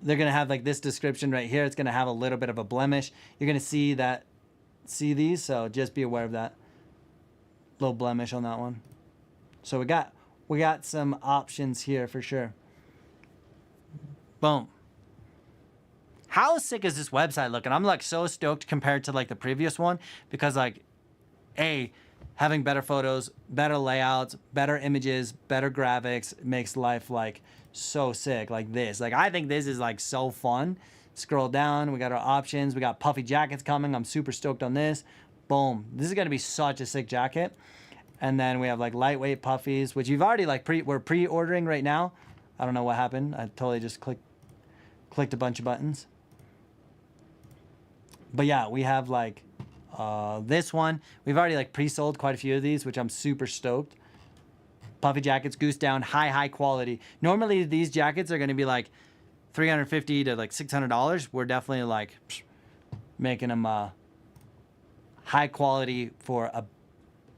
They're going to have like this description right here. It's going to have a little bit of a blemish. You're going to see these. So just be aware of that little blemish on that one. So we got some options here for sure. Boom. How sick is this website looking? I'm like so stoked compared to like the previous one, because like having better photos, better layouts, better images, better graphics makes life like so sick. Like this, like I think this is like so fun. Scroll down, we got our options. We got puffy jackets coming. I'm super stoked on this. Boom, this is gonna be such a sick jacket. And then we have like lightweight puffies, which you've already like we're pre-ordering right now. I don't know what happened. I totally just clicked a bunch of buttons. But yeah, we have like this one. We've already like pre-sold quite a few of these, which I'm super stoked. Puffy jackets, goose down, high quality. Normally these jackets are going to be like $350 to like $600, we're definitely like making them high quality for a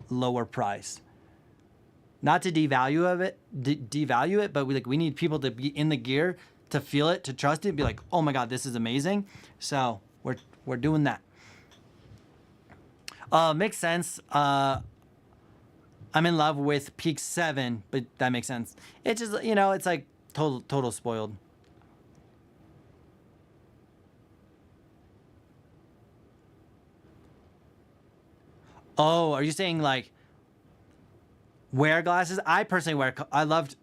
lower price. Not to devalue it, but we need people to be in the gear, to feel it, to trust it, be like, oh my God, this is amazing. So we're doing that. Makes sense. I'm in love with Peak 7, but that makes sense. It's just, you know, it's like total spoiled. Oh, are you saying like wear glasses? I personally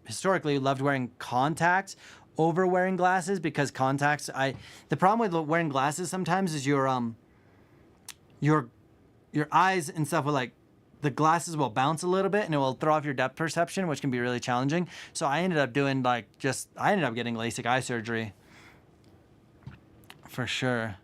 historically loved wearing contacts over wearing glasses, because contacts, the problem with wearing glasses sometimes is your eyes and stuff will like, the glasses will bounce a little bit and it will throw off your depth perception, which can be really challenging. So I ended up doing I ended up getting LASIK eye surgery. For sure.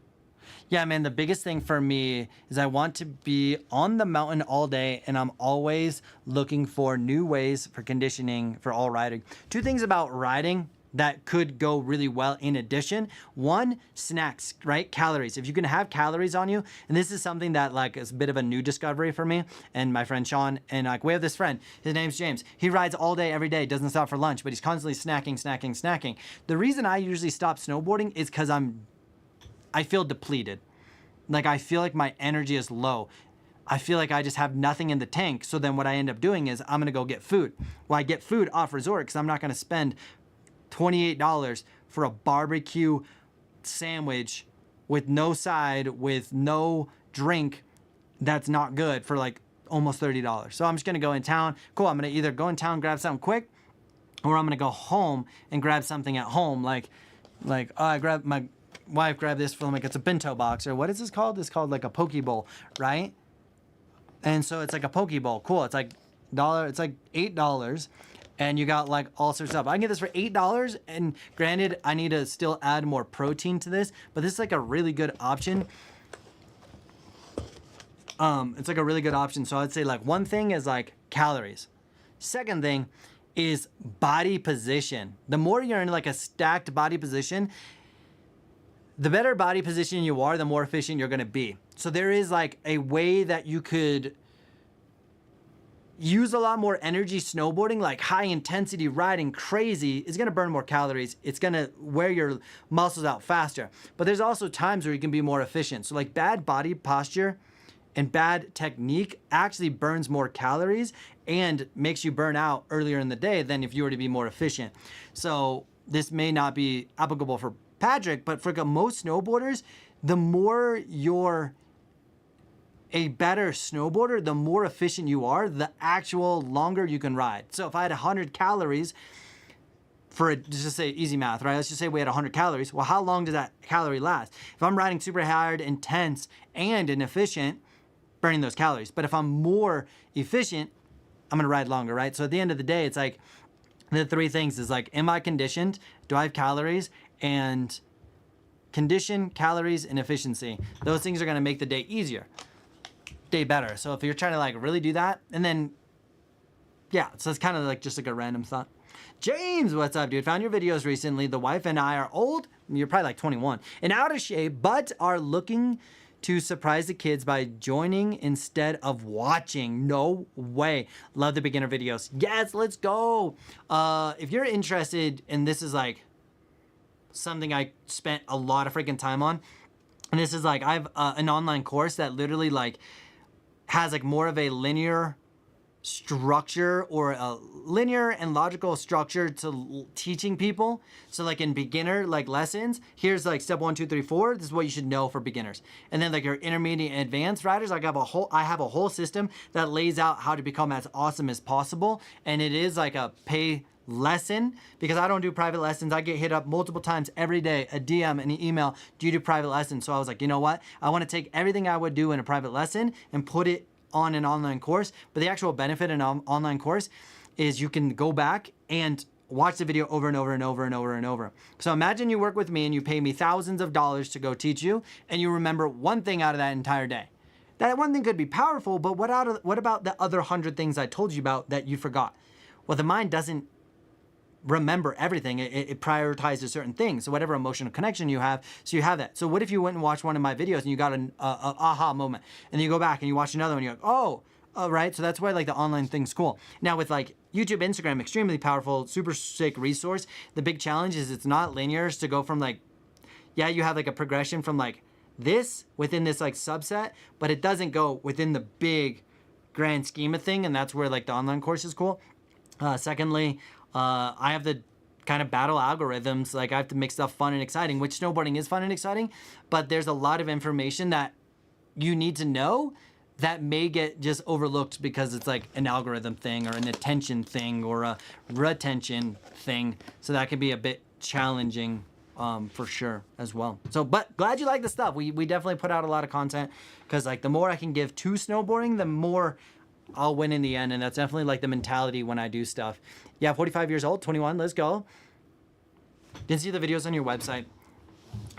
Yeah, man, the biggest thing for me is I want to be on the mountain all day, and I'm always looking for new ways for conditioning for all riding. Two things about riding that could go really well in addition. One, snacks, right? Calories. If you can have calories on you, and this is something that like is a bit of a new discovery for me and my friend Sean, and like we have this friend, his name's James. He rides all day, every day, doesn't stop for lunch, but he's constantly snacking. The reason I usually stop snowboarding is because I feel depleted. Like I feel like my energy is low. I feel like I just have nothing in the tank. So then what I end up doing is I'm gonna go get food. Well, I get food off resort because I'm not gonna spend $28 for a barbecue sandwich with no side, with no drink, that's not good, for like almost $30. So I'm just gonna go in town. Cool, I'm gonna either go in town, grab something quick, or I'm gonna go home and grab something at home. Like I grabbed my wife grabbed this from like, it's a bento box, or what is this called? It's called like a poke bowl, right? And so it's like a poke bowl. Cool. It's like it's like $8. And you got like all sorts of stuff. I can get this for $8, and granted, I need to still add more protein to this, but this is like a really good option. It's like a really good option. So I'd say like one thing is like calories. Second thing is body position. The more you're in like a stacked body position, the better body position you are, the more efficient you're gonna be. So there is like a way that you could use a lot more energy snowboarding, like high intensity riding, crazy, is gonna burn more calories. It's gonna wear your muscles out faster. But there's also times where you can be more efficient. So like bad body posture and bad technique actually burns more calories and makes you burn out earlier in the day than if you were to be more efficient. So this may not be applicable for Patrick, but for most snowboarders, the more you're a better snowboarder, the more efficient you are, the actual longer you can ride. So if I had 100 calories for just say easy math, right? Let's just say we had 100 calories. Well, how long does that calorie last? If I'm riding super hard, intense, and inefficient, burning those calories. But if I'm more efficient, I'm gonna ride longer, right? So at the end of the day, it's like the three things is like, am I conditioned? Do I have calories? And condition, calories, and efficiency. Those things are gonna make the day easier, day better. So if you're trying to like really do that, and then, yeah, so it's kind of like just like a random thought. James, what's up, dude? Found your videos recently. The wife and I are old, you're probably like 21, and out of shape, but are looking to surprise the kids by joining instead of watching. No way. Love the beginner videos. Yes, let's go. If you're interested, and this is like something I spent a lot of freaking time on, and this is like, I have an online course that literally like has like more of a linear structure, or a linear and logical structure to teaching people. So like in beginner like lessons, here's like step 1, 2, 3, 4. This is what you should know for beginners. And then like your intermediate and advanced riders, like I have a whole system that lays out how to become as awesome as possible. And it is like a pay lesson, because I don't do private lessons. I get hit up multiple times every day, a DM and an email, do you do private lessons? So I was like, you know what? I want to take everything I would do in a private lesson and put it on an online course. But the actual benefit in an online course is you can go back and watch the video over and over and over and over and over. So imagine you work with me and you pay me thousands of dollars to go teach you, and you remember one thing out of that entire day. That one thing could be powerful, but what about the other 100 things I told you about that you forgot? Well, the mind doesn't remember everything. It prioritizes certain things. So whatever emotional connection you have, so you have that. So what if you went and watched one of my videos and you got an aha moment, and then you go back and you watch another one, and you're like, oh, right. So that's why like the online thing's cool. Now with like YouTube, Instagram, extremely powerful, super sick resource. The big challenge is it's not linear. To go from like, yeah, you have like a progression from like this within this like subset, but it doesn't go within the big grand scheme of thing, and that's where like the online course is cool. Secondly, I have the kind of battle algorithms. Like I have to make stuff fun and exciting, which snowboarding is fun and exciting, but there's a lot of information that you need to know that may get just overlooked because it's like an algorithm thing or an attention thing or a retention thing. So that can be a bit challenging for sure as well. So, but glad you like the stuff. We definitely put out a lot of content because like the more I can give to snowboarding, the more I'll win in the end. And that's definitely like the mentality when I do stuff. Yeah, 45 years old, 21, let's go. Didn't see the videos on your website.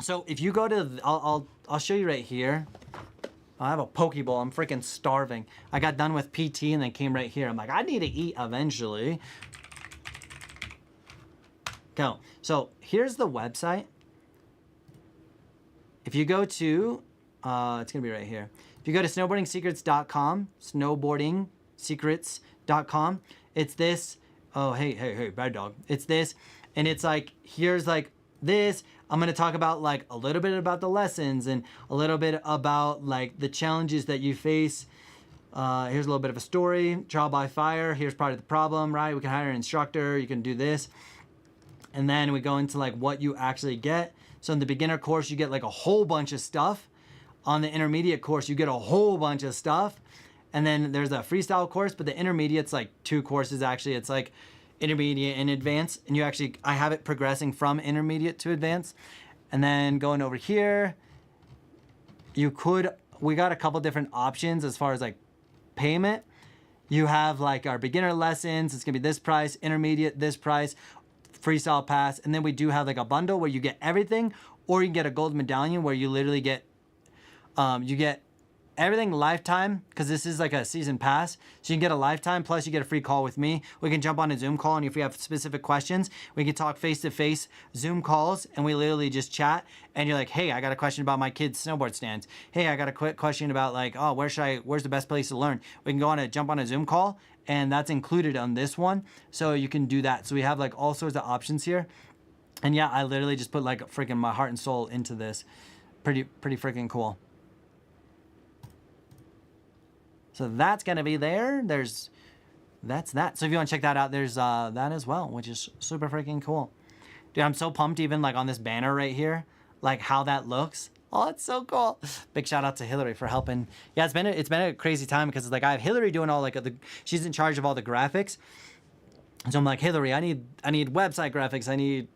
So if you go to, I'll show you right here. I have a poke bowl. I'm freaking starving. I got done with PT and then came right here. I'm like, I need to eat eventually. Go. So here's the website. If you go to, it's gonna be right here. If you go to snowboardingsecrets.com, snowboardingsecrets.com, it's this. Oh, hey, bad dog. It's this, and it's like, here's like this. I'm gonna talk about like a little bit about the lessons and a little bit about like the challenges that you face. Here's a little bit of a story, trial by fire. Here's part of the problem, right? We can hire an instructor. You can do this. And then we go into like what you actually get. So in the beginner course, you get like a whole bunch of stuff. On the intermediate course, you get a whole bunch of stuff. And then there's a freestyle course, but the intermediate's like 2 courses actually. It's like intermediate and advanced. And I have it progressing from intermediate to advanced. And then going over here, we got a couple different options as far as like payment. You have like our beginner lessons. It's gonna be this price, intermediate, this price, freestyle pass, and then we do have like a bundle where you get everything, or you can get a gold medallion where you literally get everything lifetime, because this is like a season pass, so you can get a lifetime plus you get a free call with me. We can jump on a Zoom call, and if you have specific questions, we can talk face-to-face Zoom calls, and we literally just chat. And you're like, hey, I got a question about my kids' snowboard stands. Hey, I got a quick question about like, oh, where's the best place to learn? We can jump on a Zoom call, and that's included on this one, so you can do that. So we have like all sorts of options here. And yeah, I literally just put like freaking my heart and soul into this. Pretty freaking cool. So that's gonna be there. That's that. So if you want to check that out, there's that as well, which is super freaking cool. Dude, I'm so pumped even like on this banner right here, like how that looks. Oh, it's so cool. Big shout out to Hillary for helping. Yeah, it's been a crazy time because it's like I have Hillary doing all like she's in charge of all the graphics. So I'm like, Hillary, I need website graphics. I need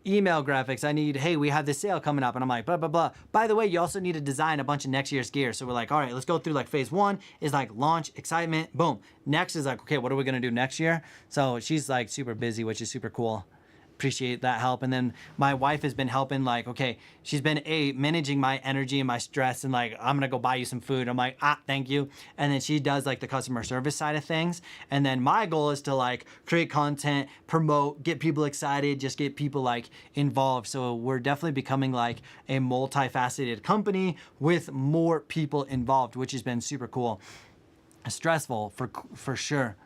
email graphics. I need, hey, we have this sale coming up. And I'm like, blah, blah, blah. By the way, you also need to design a bunch of next year's gear. So we're like, all right, let's go through like phase 1 is like launch, excitement, boom. Next is like, okay, what are we going to do next year? So she's like super busy, which is super cool. Appreciate that help. And then my wife has been helping, like, okay, she's been managing my energy and my stress, and like, I'm gonna go buy you some food. I'm like, thank you. And then she does like the customer service side of things. And then my goal is to like create content, promote, get people excited, just get people like involved. So we're definitely becoming like a multifaceted company with more people involved, which has been super cool. Stressful for sure.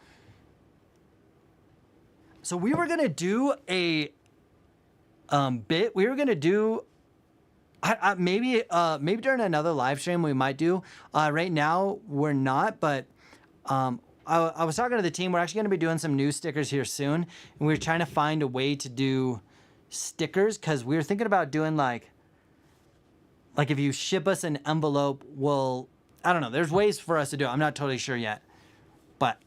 So we were gonna do a bit. We were gonna do maybe during another live stream we might do. Right now we're not, but I was talking to the team. We're actually gonna be doing some new stickers here soon, and we were trying to find a way to do stickers because we were thinking about doing like if you ship us an envelope, I don't know. There's ways for us to do it. I'm not totally sure yet, but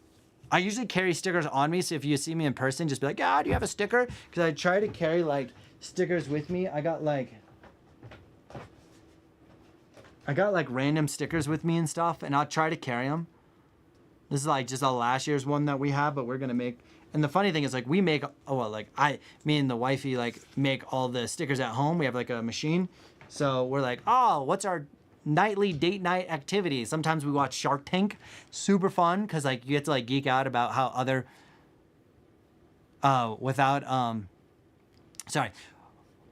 I usually carry stickers on me, so if you see me in person, just be like, do you have a sticker? Because I try to carry like stickers with me. I got like random stickers with me and stuff, and I'll try to carry them. This is like just a last year's one that we have, but we're gonna make. And the funny thing is, like, we make me and the wifey like make all the stickers at home. We have like a machine, so we're like, what's our nightly date night activity? Sometimes we watch Shark Tank. Super fun because like you get to like geek out about how other without sorry,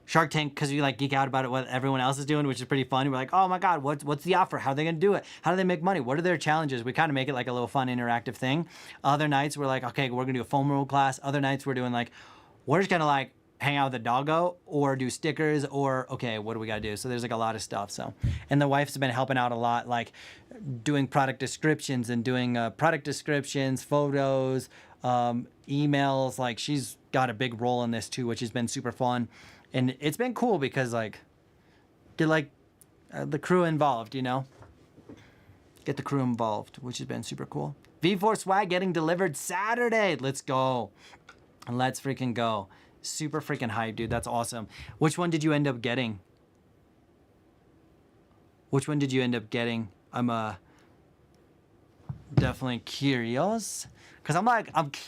Shark Tank, because we like geek out about it, what everyone else is doing, which is pretty fun. We're like, oh my God, what's the offer? How are they gonna do it? How do they make money? What are their challenges? We kind of make it like a little fun interactive thing. Other nights we're like, okay, we're gonna do a foam roll class. Other nights we're doing like, we're just gonna like hang out with the doggo or do stickers or okay, what do we gotta do? So there's like a lot of stuff. So, and the wife's been helping out a lot, like doing product descriptions and doing product descriptions, photos, emails. Like she's got a big role in this too, which has been super fun. And it's been cool because like, get like the crew involved, you know? Get the crew involved, which has been super cool. V4 swag getting delivered Saturday. Let's go. Let's freaking go. Super freaking hype, dude. That's awesome. Which one did you end up getting? Which one did you end up getting? I'm definitely curious. Cause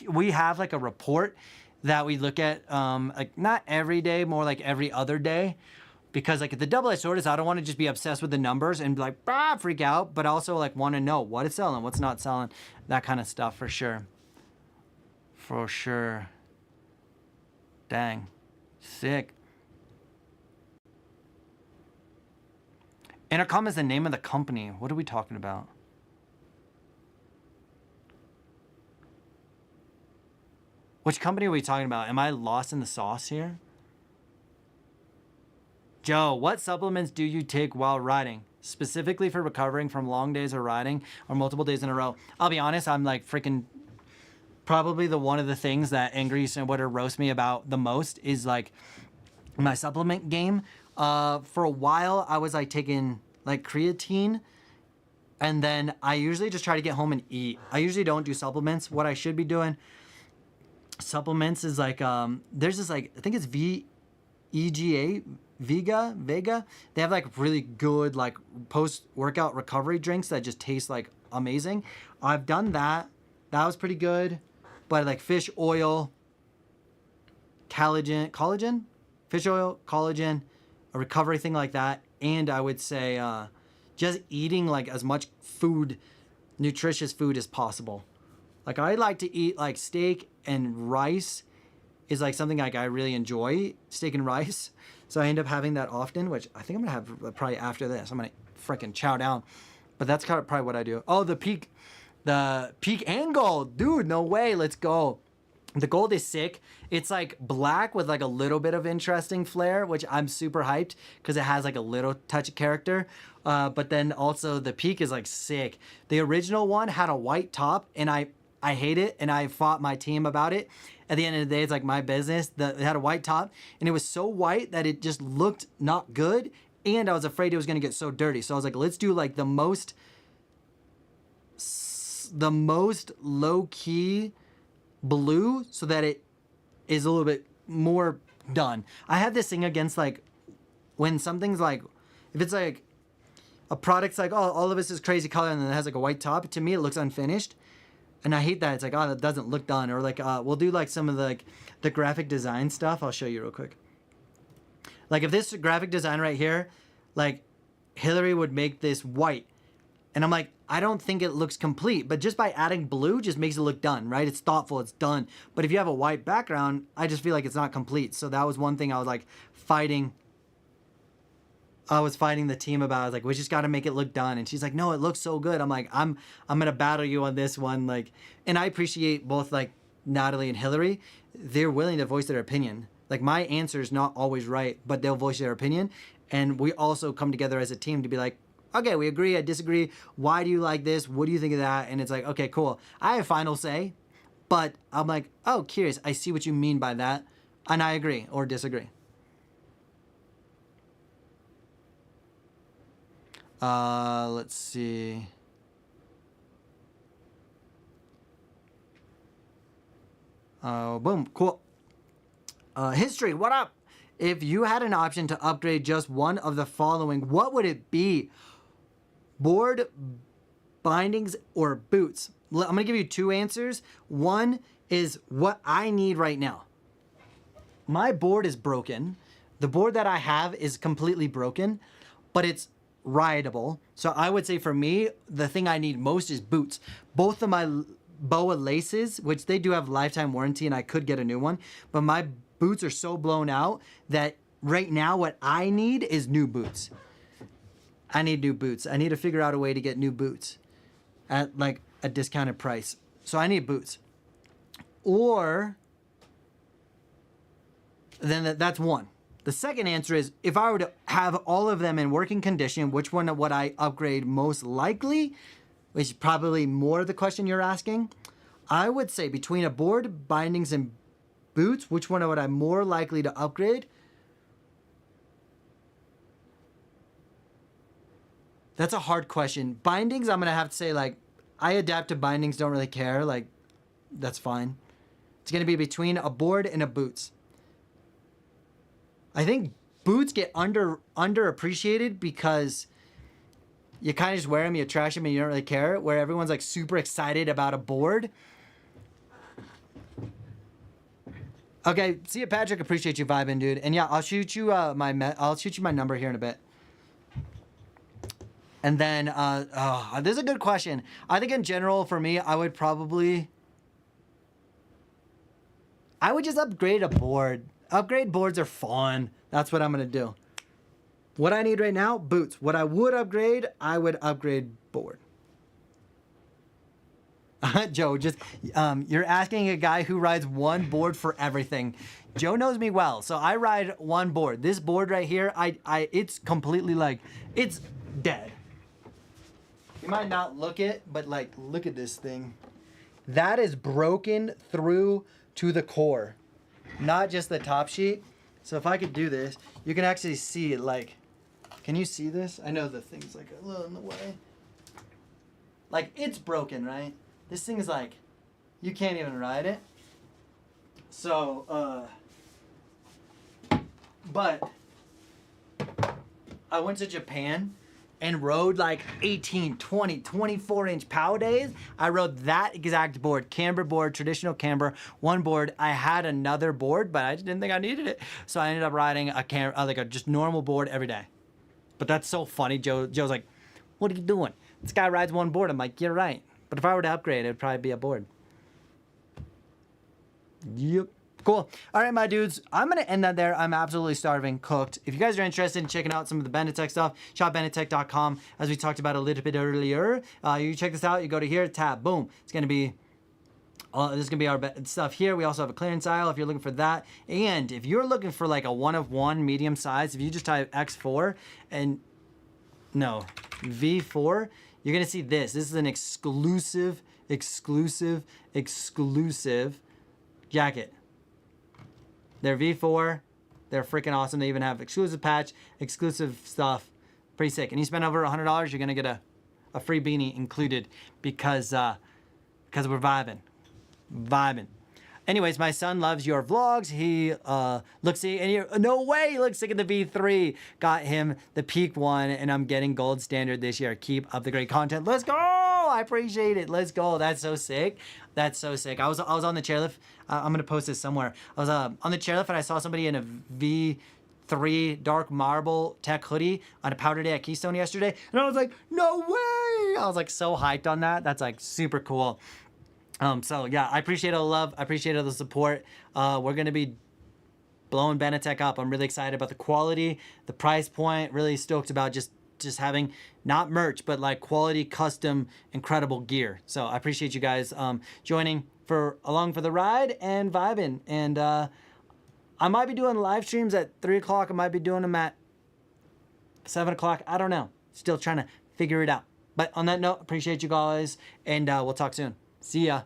we have like a report that we look at, like not every day, more like every other day, because like the double-edged sword is I don't want to just be obsessed with the numbers and be like, freak out, but also like want to know what it's selling, what's not selling, that kind of stuff for sure. For sure. Dang, sick. Intercom is the name of the company. What are we talking about? Which company are we talking about? Am I lost in the sauce here? Joe, what supplements do you take while riding? Specifically for recovering from long days of riding or multiple days in a row? I'll be honest, I'm like freaking... Probably one of the things that Angry Snowboarder roasts me about the most is like my supplement game. For a while, I was like taking like creatine, and then I usually just try to get home and eat. I usually don't do supplements. What I should be doing... Supplements is like there's this like I think it's Vega. They have like really good like post-workout recovery drinks that just taste like amazing. I've done that. That was pretty good. But like fish oil, collagen, fish oil, collagen, a recovery thing like that. And I would say just eating like as much food, nutritious food as possible. Like I like to eat like steak and rice is like something like I really enjoy, steak and rice. So I end up having that often, which I think I'm gonna have probably after this. I'm gonna freaking chow down. But that's kind of probably what I do. Oh, the peak and gold. Dude, no way, let's go. The gold is sick. It's like black with like a little bit of interesting flair, which I'm super hyped because it has like a little touch of character. But then also the peak is like sick. The original one had a white top and I hate it, and I fought my team about it. At the end of the day, it's like my business. It had a white top, and it was so white that it just looked not good, and I was afraid it was gonna get so dirty. So I was like, let's do like the most low-key blue so that it is a little bit more done. I have this thing against like when something's like, if it's like a product's like, oh, all of this is crazy color and then it has like a white top, to me it looks unfinished. And I hate that. It's like, oh, that doesn't look done. Or like, we'll do like some of the, like, the graphic design stuff. I'll show you real quick. Like if this graphic design right here, like Hillary would make this white. And I'm like, I don't think it looks complete. But just by adding blue just makes it look done, right? It's thoughtful, it's done. But if you have a white background, I just feel like it's not complete. So that was one thing I was like fighting. I was fighting the team about. I was like, we just got to make it look done. And she's like, no, it looks so good. I'm like, I'm going to battle you on this one. Like, and I appreciate both like Natalie and Hillary. They're willing to voice their opinion. Like my answer is not always right, but they'll voice their opinion. And we also come together as a team to be like, okay, we agree, I disagree. Why do you like this? What do you think of that? And it's like, okay, cool. I have final say, but I'm like, oh, curious. I see what you mean by that. And I agree or disagree. Let's see. Boom, cool. History, what up? If you had an option to upgrade just one of the following, what would it be? Board, bindings, or boots? I'm gonna give you two answers. One is what I need right now. My board is broken. The board that I have is completely broken, but it's rideable. So I would say for me, the thing I need most is boots. Both of my BOA laces, which they do have lifetime warranty and I could get a new one, but my boots are so blown out that right now what I need is new boots. I need new boots. I need to figure out a way to get new boots at like a discounted price. So I need boots. Or then that's one. The second answer is, if I were to have all of them in working condition, which one would I upgrade most likely? Which is probably more the question you're asking. I would say between a board, bindings, and boots, which one would I more likely to upgrade? That's a hard question. Bindings, I'm gonna have to say, like, I adapt to bindings, don't really care. Like, that's fine. It's gonna be between a board and a boots. I think boots get underappreciated because you kind of just wear them, you trash them, and you don't really care. Where everyone's like super excited about a board. Okay, see you, Patrick. Appreciate you vibing, dude. And yeah, I'll shoot you my number here in a bit. And then, this is a good question. I think in general for me, I would just upgrade a board. Upgrade boards are fun. That's what I'm gonna do. What I need right now, boots. What I would upgrade, I would upgrade board. Joe, just you're asking a guy who rides one board for everything. Joe knows me well, so I ride one board. This board right here, it's completely like, it's dead. You might not look it, but like, look at this thing. That is broken through to the core. Not just the top sheet. So if I could do this, you can actually see it like, can you see this? I know the thing's like a little in the way. Like, it's broken, right? This thing is like, you can't even ride it. So, but I went to Japan and rode like 18, 20, 24-inch POW days. I rode that exact board, camber board, traditional camber, one board. I had another board, but I just didn't think I needed it. So I ended up riding a just normal board every day. But that's so funny. Joe's like, what are you doing? This guy rides one board. I'm like, you're right. But if I were to upgrade, it would probably be a board. Yep. Cool. All right, my dudes, I'm going to end that there. I'm absolutely starving, cooked. If you guys are interested in checking out some of the Benetek stuff, shopbenetek.com, as we talked about a little bit earlier. You check this out. You go to here, tab, boom. It's going to be, this is going to be our stuff here. We also have a clearance aisle if you're looking for that. And if you're looking for like a one-of-one medium size, if you just type X4 and, no, V4, you're going to see this. This is an exclusive jacket. They're V4. They're freaking awesome. They even have exclusive patch, exclusive stuff. Pretty sick. And you spend over $100, you're going to get a free beanie included because we're vibing. Anyways, my son loves your vlogs. He no way, he looks sick at the V3. Got him the peak one, and I'm getting gold standard this year. Keep up the great content. Let's go! I appreciate it. Let's go. That's so sick. That's so sick. I was on the chairlift. I'm gonna post this somewhere. I was on the chairlift and I saw somebody in a V3 dark marble tech hoodie on a powder day at Keystone yesterday, and I was like, no way! I was like so hyped on that. That's like super cool. So yeah, I appreciate all the love. I appreciate all the support. We're gonna be blowing Benetek up. I'm really excited about the quality, the price point. Really stoked about just having not merch, but like quality, custom, incredible gear. So I appreciate you guys joining along for the ride and vibing. And I might be doing live streams at 3 o'clock. I might be doing them at 7 o'clock. I don't know. Still trying to figure it out. But on that note, appreciate you guys, and we'll talk soon. See ya.